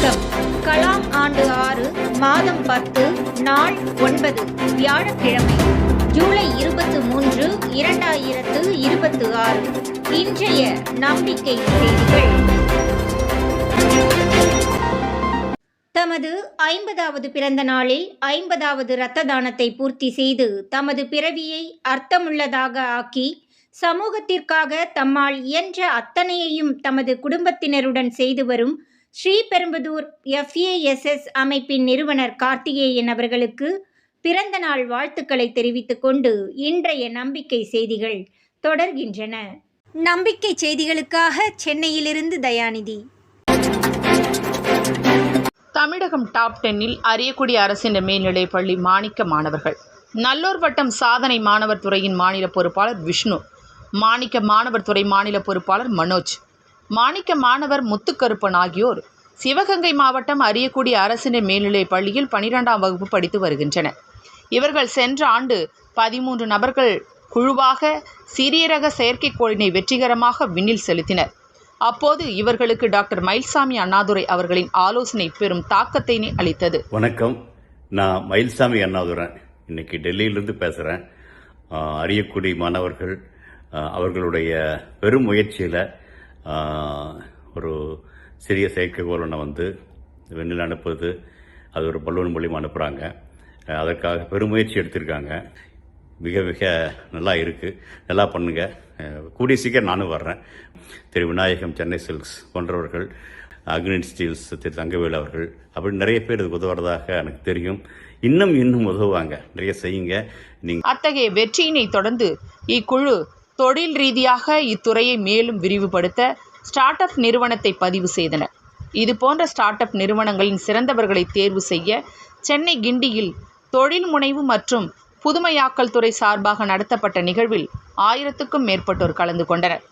வணக்கம். கலாம் ஆண்டு 6 மாதம் 10 நாள் 9 வியாழக்கிழமை ஜூலை 23, 2026. இன்றைய நம்பிக்கை செய்திகள். தமது 50வது பிறந்த நாளில் 50வது இரத்த தானத்தை பூர்த்தி செய்து தமது பிறவியை அர்த்தமுள்ளதாக ஆக்கி சமூகத்திற்காக தம்மால் இயன்ற அத்தனையையும் தமது குடும்பத்தினருடன் செய்து வரும் ஸ்ரீபெரும்புதூர் FASS அமைப்பின் நிறுவனர் கார்த்திகேயன் அவர்களுக்கு பிறந்த நாள் வாழ்த்துக்களை தெரிவித்துக் கொண்டு இன்றைய நம்பிக்கை செய்திகள் தொடர்கின்றன. நம்பிக்கை செய்திகளுக்காக சென்னையிலிருந்து தயாநிதி. தமிழகம் டாப் 10இல் அரியக்குடி அரசின் மேல்நிலைப்பள்ளி மாணிக்க மாணவர்கள். நல்லூர் வட்டம் சாதனை மாணவர் துறையின் மாநில பொறுப்பாளர் விஷ்ணு, மாணிக்க மாணவர் துறை மாநில பொறுப்பாளர் மனோஜ், மாணிக்க மாணவர் முத்துக்கருப்பன் ஆகியோர் சிவகங்கை மாவட்டம் அரியக்குடி அரசின் மேல்நிலைப் பள்ளியில் 12ஆம் வகுப்பு படித்து வருகின்றனர். இவர்கள் சென்ற ஆண்டு 13 நபர்கள் குழுவாக சிறிய ரக செயற்கைக்கோளினை வெற்றிகரமாக விண்ணில் செலுத்தினர். அப்போது இவர்களுக்கு டாக்டர் மயில்சாமி அண்ணாதுரை அவர்களின் ஆலோசனை பெரும் தாக்கத்தை அளித்தது. வணக்கம், நான் மயில்சாமி அண்ணாதுரை. இன்னைக்கு டெல்லியிலிருந்து பேசுகிறேன். அரியக்குடி மாணவர்கள் அவர்களுடைய பெரும் முயற்சியில் ஒரு சிறிய செயற்கைக்கோள் ஒன்று விண்ணில் அனுப்புவது, அது ஒரு பலூன் மூலியமாக அனுப்புகிறாங்க. அதற்காக பெருமுயற்சி எடுத்திருக்காங்க. மிக மிக நல்லா இருக்குது. நல்லா பண்ணுங்க. கூடிய சீக்கிரம் நானும் வர்றேன். திரு விநாயகம், சென்னை சில்க்ஸ் போன்றவர்கள், அக்னி ஸ்டீல்ஸ் திரு தங்கவேல் அவர்கள், அப்படி நிறைய பேர் இதுக்கு உதவுறதாக எனக்கு தெரியும். இன்னும் உதவுவாங்க. நிறைய செய்யுங்க. அத்தகைய வெற்றியினை தொடர்ந்து இக்குழு தொழில் ரீதியாக இத்துறையை மேலும் விரிவுபடுத்த ஸ்டார்ட் அப் நிறுவனத்தை பதிவு செய்தனர். இதுபோன்ற ஸ்டார்ட் அப் நிறுவனங்களின் சிறந்தவர்களை தேர்வு செய்ய சென்னை கிண்டியில் தொழில் முனைவு மற்றும் புதுமையாக்கல் துறை சார்பாக நடத்தப்பட்ட நிகழ்வில் 1000க்கும் மேற்பட்டோர் கலந்து கொண்டனர்.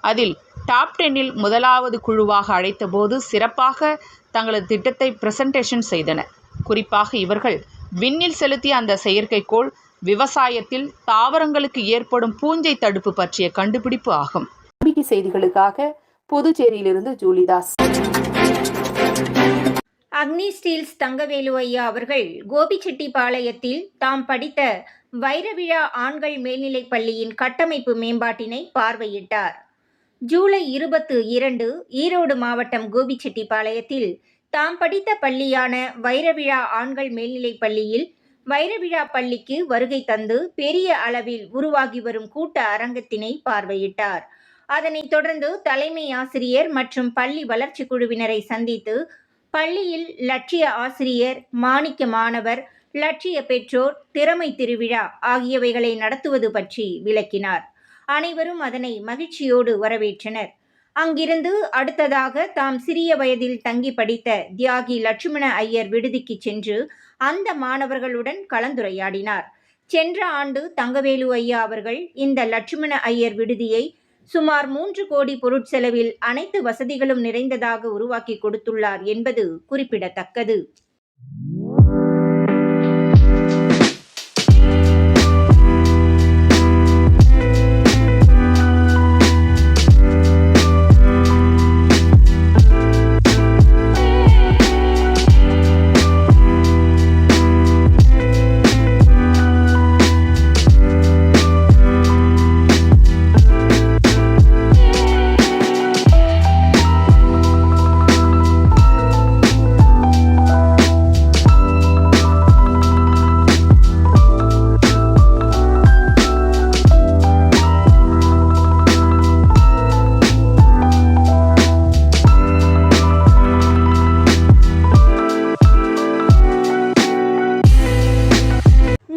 அதில் டாப் 10இல் முதலாவது குழுவாக அழைத்த போது சிறப்பாக தங்களது திட்டத்தை பிரசன்டேஷன் செய்தனர். குறிப்பாக இவர்கள் விண்ணில் செலுத்திய அந்த செயற்கைக்கோள் விவசாயத்தில் தாவரங்களுக்கு ஏற்படும் பூஞ்சை தடுப்பு பற்றிய கண்டுபிடிப்பு ஆகும். நம்பிக்கை செய்திகளுக்காக புதுச்சேரியிலிருந்து ஜூலிதாஸ். அக்னி ஸ்டீல்ஸ் தங்கவேலு ஐயா அவர்கள் கோபிச்செட்டிப்பாளையத்தில் தாம் படித்த வைரவிழா ஆண்கள் மேல்நிலைப் பள்ளியின் கட்டமைப்பு மேம்பாட்டினை பார்வையிட்டார். ஜூலை 22 ஈரோடு மாவட்டம் கோபிச்செட்டிப்பாளையத்தில் தாம் படித்த பள்ளியான வைரவிழா ஆண்கள் மேல்நிலைப் பள்ளியில் வைரவிழா பள்ளிக்கு வருகை தந்து பெரிய அளவில் உருவாகி வரும் கூட்ட அரங்கத்தினை பார்வையிட்டார். அதனைத் தொடர்ந்து தலைமை ஆசிரியர் மற்றும் பள்ளி வளர்ச்சி குழுவினரை சந்தித்து பள்ளியில் லட்சிய ஆசிரியர், மாணிக்க மாணவர், லட்சிய பெற்றோர், திறமை திருவிழா ஆகியவைகளை நடத்துவது பற்றி விளக்கினார். அனைவரும் அதனை மகிழ்ச்சியோடு வரவேற்றனர். அங்கிருந்து அடுத்ததாக தாம் சிறிய வயதில் தங்கி படித்த தியாகி லட்சுமண ஐயர் விடுதிக்கு சென்று அந்த மாணவர்களுடன் கலந்துரையாடினார். சென்ற ஆண்டு தங்கவேலு ஐயா அவர்கள் இந்த லட்சுமண ஐயர் விடுதியை சுமார் 3 கோடி பொருட்செலவில் அனைத்து வசதிகளும் நிறைந்ததாக உருவாக்கி கொடுத்துள்ளார் என்பது குறிப்பிடத்தக்கது.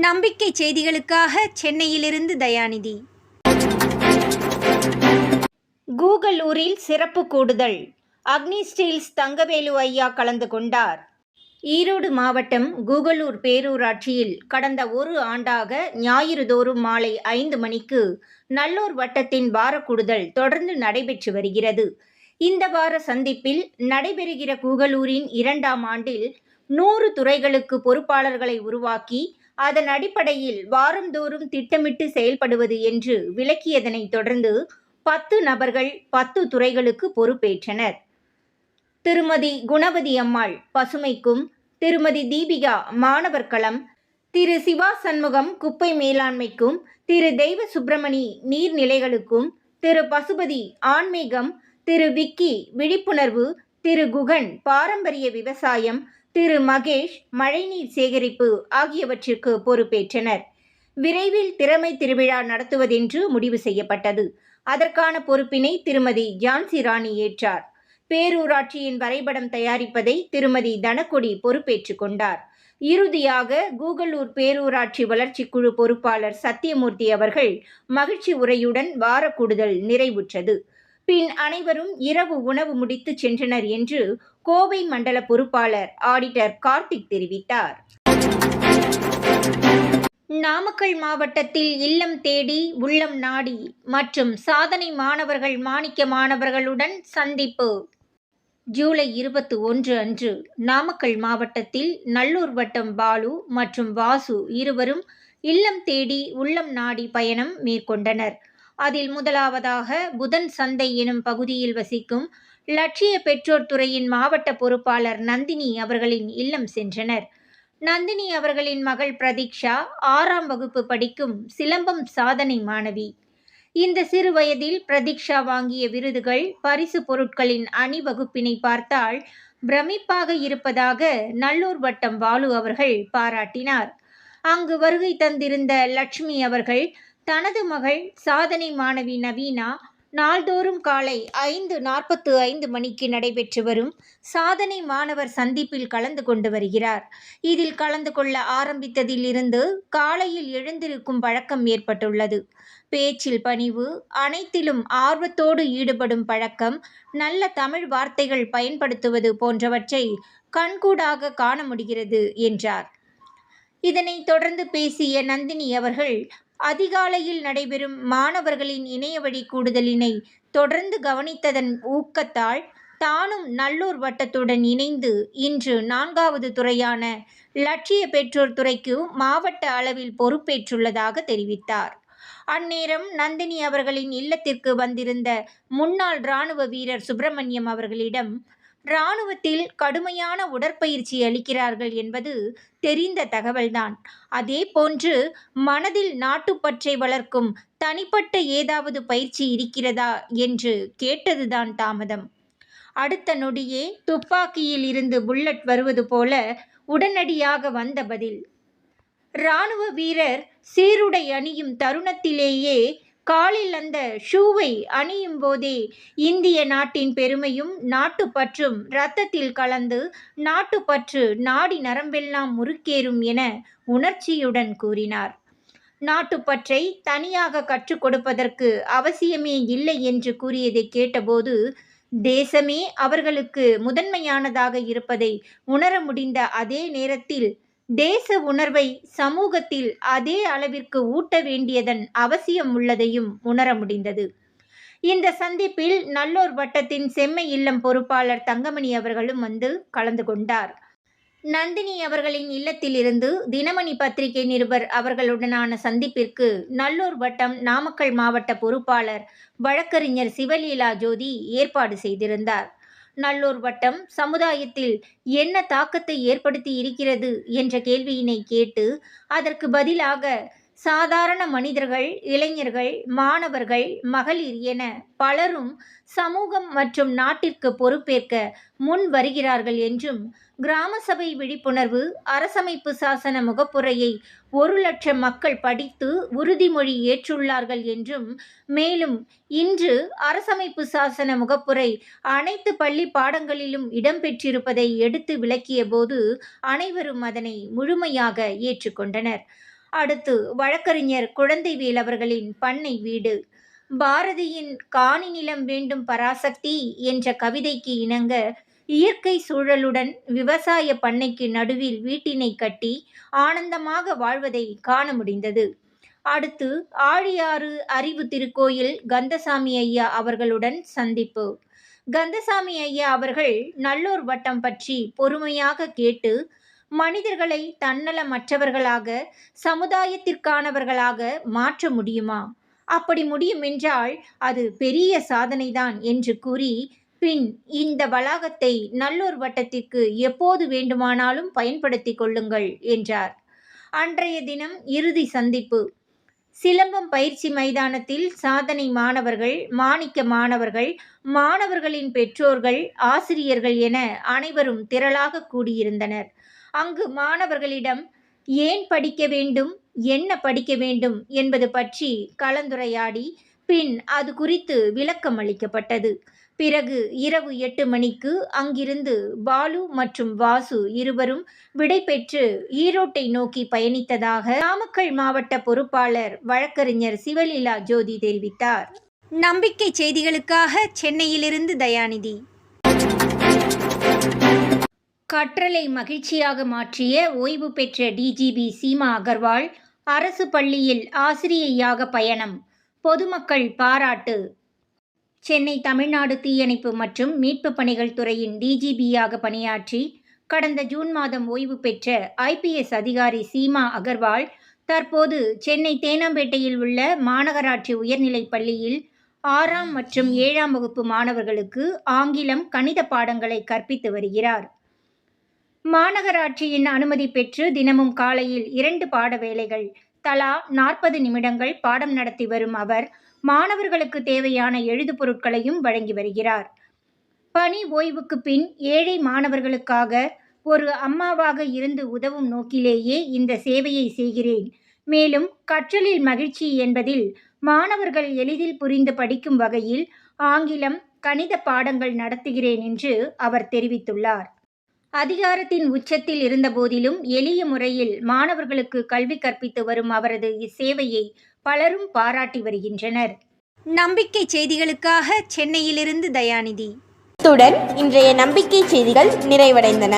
நம்பிக்கை செய்திகளுக்காக சென்னையிலிருந்து தயாநிதி. கூகலூரில் சிறப்பு கூடுதல். அக்னி ஸ்டீல்ஸ் தங்கவேலு ஐயா கலந்து கொண்டார். ஈரோடு மாவட்டம் கூகலூர் பேரூராட்சியில் கடந்த 1 ஆண்டாக ஞாயிறுதோறும் மாலை 5 மணிக்கு நல்லூர் வட்டத்தின் வாரக்கூடுதல் தொடர்ந்து நடைபெற்று வருகிறது. இந்த வார சந்திப்பில் நடைபெறுகிற கூகலூரின் 2ஆம் ஆண்டில் 100 துறைகளுக்கு பொறுப்பாளர்களை உருவாக்கி அதன் அடிப்படையில் வாரந்தோறும் திட்டமிட்டு செயல்படுவது என்று விளக்கியதனை தொடர்ந்து 10 நபர்கள் 10 துறைகளுக்கு பொறுப்பேற்றனர். திருமதி குணவதி அம்மாள் பசுமைக்கும், திருமதி தீபிகா மாணவர் களம், திரு சிவா சண்முகம் குப்பை மேலாண்மைக்கும், திரு தெய்வ சுப்பிரமணி நீர்நிலைகளுக்கும், திரு பசுபதி ஆன்மீகம், திரு விக்கி விழிப்புணர்வு, திரு குகன் பாரம்பரிய விவசாயம், திரு மகேஷ் மழைநீர் சேகரிப்பு ஆகியவற்றிற்கு பொறுப்பேற்றனர். விரைவில் திறமை திருவிழா நடத்துவதென்று முடிவு செய்யப்பட்டது. அதற்கான பொறுப்பினை திருமதி ஜான்சி ராணி ஏற்றார். பேரூராட்சியின் வரைபடம் தயாரிப்பதை திருமதி தனக்கொடி பொறுப்பேற்றுக் கொண்டார். இறுதியாக கூகலூர் பேரூராட்சி வளர்ச்சிக்குழு பொறுப்பாளர் சத்தியமூர்த்தி அவர்கள் மகிழ்ச்சி உரையுடன் வார கூடுதல் நிறைவுற்றது. பின் அனைவரும் இரவு உணவு முடித்து சென்றனர் என்று கோவை மண்டல பொறுப்பாளர் ஆடிட்டர் கார்த்திக் தெரிவித்தார். நாமக்கல் மாவட்டத்தில் இல்லம் தேடி உள்ளம் நாடி மற்றும் சாதனை மாணவர்கள் மாணிக்க மாணவர்களுடன் சந்திப்பு. ஜூலை 21 அன்று நாமக்கல் மாவட்டத்தில் நல்லூர் வட்டம் பாலு மற்றும் வாசு இருவரும் இல்லம் தேடி உள்ளம் நாடி பயணம் மேற்கொண்டனர். அதில் முதலாவதாக புதன் சந்தை எனும் பகுதியில் வசிக்கும் லட்சிய பெற்றோர் துறையின் மாவட்ட பொறுப்பாளர் நந்தினி அவர்களின் இல்லம் சென்றனர். நந்தினி அவர்களின் மகள் பிரதீக்ஷா 6ஆம் வகுப்பு படிக்கும் சிலம்பம் சாதனை மாணவி. இந்த சிறு வயதில் பிரதீக்ஷா வாங்கிய விருதுகள், பரிசு பொருட்களின் அணிவகுப்பினை பார்த்தால் பிரமிப்பாக இருப்பதாக நல்லூர் வட்டம் பாலு அவர்கள் பாராட்டினார். அங்கு வருகை தந்திருந்த லட்சுமி அவர்கள் தனது மகள் சாதனை மாணவி நவீனா நாள்தோறும் காலை 5:45 மணிக்கு நடைபெற்று வரும் சாதனை மாணவர் சந்திப்பில் கலந்து கொண்டு வருகிறார். இதில் கலந்து கொள்ள ஆரம்பித்ததில் இருந்து காலையில் எழுந்திருக்கும் பழக்கம் ஏற்பட்டுள்ளது. பேச்சில் பணிவு, அனைத்திலும் ஆர்வத்தோடு ஈடுபடும் பழக்கம், நல்ல தமிழ் வார்த்தைகள் பயன்படுத்துவது போன்றவற்றை கண்கூடாக காண முடிகிறது என்றார். இதனைத் தொடர்ந்து பேசிய நந்தினி அவர்கள் அதிகாலையில் நடைபெறும் மாணவர்களின் இணையவழி கூடுதலினை தொடர்ந்து கவனித்ததன் ஊக்கத்தால் தானும் நல்லூர் வட்டத்துடன் இணைந்து இன்று 4வது துறையான லட்சிய பெற்றோர் துறைக்கு மாவட்ட அளவில் பொறுப்பேற்றுள்ளதாக தெரிவித்தார். அந்நேரம் நந்தினி அவர்களின் இல்லத்திற்கு வந்திருந்த முன்னாள் இராணுவ வீரர் சுப்பிரமணியம் அவர்களிடம் இராணுவத்தில் கடுமையான உடற்பயிற்சி அளிக்கிறார்கள் என்பது தெரிந்த தகவல்தான். அதே போன்று மனதில் நாட்டுப்பற்றை வளர்க்கும் தனிப்பட்ட ஏதாவது பயிற்சி இருக்கிறதா என்று கேட்டதுதான் தாமதம். அடுத்த நொடியே துப்பாக்கியில் இருந்து புல்லட் வருவது போல உடனடியாக வந்த பதில். இராணுவ வீரர் சீருடை அணியும் தருணத்திலேயே காலில் அந்த ஷூவை அணியும் போதே இந்திய நாட்டின் பெருமையும் நாட்டுப்பற்றும் இரத்தத்தில் கலந்து நாட்டுப்பற்று நாடி நரம்பெல்லாம் முறுக்கேறும் என உணர்ச்சியுடன் கூறினார். நாட்டுப்பற்றை தனியாக கற்றுக் கொடுப்பதற்கு அவசியமே இல்லை என்று கூறியதை கேட்டபோது தேசமே அவர்களுக்கு முதன்மையானதாக இருப்பதை உணர முடிந்த அதே நேரத்தில் தேச உணர்வை சமூகத்தில் அதே அளவிற்கு ஊட்ட வேண்டியதன் அவசியம் உள்ளதையும் உணர முடிந்தது. இந்த சந்திப்பில் நல்லூர் வட்டத்தின் செம்மை இல்லம் பொறுப்பாளர் தங்கமணி அவர்களும் வந்து கலந்து கொண்டார். நந்தினி அவர்களின் இல்லத்திலிருந்து தினமணி பத்திரிகை நிருபர் அவர்களுடனான சந்திப்பிற்கு நல்லூர் வட்டம் நாமக்கல் மாவட்ட பொறுப்பாளர் வழக்கறிஞர் சிவலீலா ஜோதி ஏற்பாடு செய்திருந்தார். நல்லூர் வட்டம் சமுதாயத்தில் என்ன தாக்கத்தை ஏற்படுத்தி இருக்கிறது என்ற கேள்வியினை கேட்டு அதற்கு பதிலாக சாதாரண மனிதர்கள், இளைஞர்கள், மாணவர்கள், மகளிர் என பலரும் சமூகம் மற்றும் நாட்டிற்கு பொறுப்பேற்க முன் வருகிறார்கள் என்றும், கிராம சபை விழிப்புணர்வு, அரசமைப்பு சாசன முகப்புரையை 1,00,000 மக்கள் படித்து உறுதிமொழி ஏற்றுள்ளார்கள் என்றும், மேலும் இன்று அரசமைப்பு சாசன முகப்புரை அனைத்து பள்ளி பாடங்களிலும் இடம்பெற்றிருப்பதை எடுத்து விளக்கிய போது அனைவரும் அதனை முழுமையாக ஏற்றுக்கொண்டனர். அடுத்து வழக்கறிஞர் குழந்தைவேல் அவர்களின் பண்ணை வீடு. பாரதியின் காணி நிலம் வேண்டும் பராசக்தி என்ற கவிதைக்கு இணங்க இயற்கை சூழலுடன் விவசாய பண்ணைக்கு நடுவில் வீட்டினை கட்டி ஆனந்தமாக வாழ்வதை காண முடிந்தது. அடுத்து ஆழியாறு அறிவு திருக்கோயில் கந்தசாமி ஐயா அவர்களுடன் சந்திப்பு. கந்தசாமி ஐயா அவர்கள் நல்லூர் வட்டம் பற்றி பொறுமையாக கேட்டு மனிதர்களை தன்னலமற்றவர்களாக, சமுதாயத்திற்கானவர்களாக மாற்ற முடியுமா? அப்படி முடியும் என்றால் அது பெரிய சாதனைதான் என்று கூறி பின் இந்த வளாகத்தை நல்லூர் வட்டத்திற்கு எப்போது வேண்டுமானாலும் பயன்படுத்திக் கொள்ளுங்கள் என்றார். அன்றைய தினம் இறுதி சந்திப்பு. சிலம்பம் பயிற்சி மைதானத்தில் சாதனை மாணவர்கள், மாணிக்க மாணவர்கள், மாணவர்களின் பெற்றோர்கள், ஆசிரியர்கள் என அனைவரும் திரளாக கூடியிருந்தனர். அங்கு மாணவர்களிடம் ஏன் படிக்க வேண்டும், என்ன படிக்க வேண்டும் என்பது பற்றி கலந்துரையாடி பின் அது குறித்து விளக்கம் அளிக்கப்பட்டது. பிறகு இரவு 8 மணிக்கு அங்கிருந்து பாலு மற்றும் வாசு இருவரும் விடைபெற்று ஈரோட்டை நோக்கி பயணித்ததாக நாமக்கல் மாவட்ட பொறுப்பாளர் வழக்கறிஞர் சிவலீலா ஜோதி தெரிவித்தார். நம்பிக்கை செய்திகளுக்காக சென்னையிலிருந்து தயாநிதி. கற்றலை மகிழ்ச்சியாக மாற்றிய ஓய்வு பெற்ற டிஜிபி சீமா அகர்வால் அரசு பள்ளியில் ஆசிரியையாக பயணம், பொதுமக்கள் பாராட்டு. சென்னை தமிழ்நாடு தீயணைப்பு மற்றும் மீட்பு பணிகள் துறையின் டிஜிபியாக பணியாற்றி கடந்த ஜூன் மாதம் ஓய்வு பெற்ற IPS அதிகாரி சீமா அகர்வால் தற்போது சென்னை தேனாம்பேட்டையில் உள்ள மாநகராட்சி உயர்நிலைப் பள்ளியில் 6ஆம் மற்றும் 7ஆம் வகுப்பு மாணவர்களுக்கு ஆங்கிலம், கணித பாடங்களை கற்பித்து வருகிறார். மாநகராட்சியின் அனுமதி பெற்று தினமும் காலையில் 2 பாட வேளைகள் தலா 40 நிமிடங்கள் பாடம் நடத்தி வரும் அவர் மாணவர்களுக்கு தேவையான எழுது பொருட்களையும் வழங்கி வருகிறார். பணி ஓய்வுக்கு பின் ஏழை மாணவர்களுக்காக ஒரு அம்மாவாக இருந்து உதவும் நோக்கிலேயே இந்த சேவையை செய்கிறேன். மேலும் கற்றலில் மகிழ்ச்சி என்பதில் மாணவர்கள் எளிதில் புரிந்து படிக்கும் வகையில் ஆங்கிலம், கணித பாடங்கள் நடத்துகிறேன் என்று அவர் தெரிவித்துள்ளார். அதிகாரத்தின் உச்சத்தில் இருந்தபோதிலும் எளிய முறையில் மாணவர்களுக்கு கல்வி கற்பித்து வரும் அவரது இச்சேவையை பலரும் பாராட்டி வருகின்றனர். நம்பிக்கை செய்திகளுக்காக சென்னையிலிருந்து தயாநிதி. இத்துடன் இன்றைய நம்பிக்கை செய்திகள் நிறைவடைந்தன.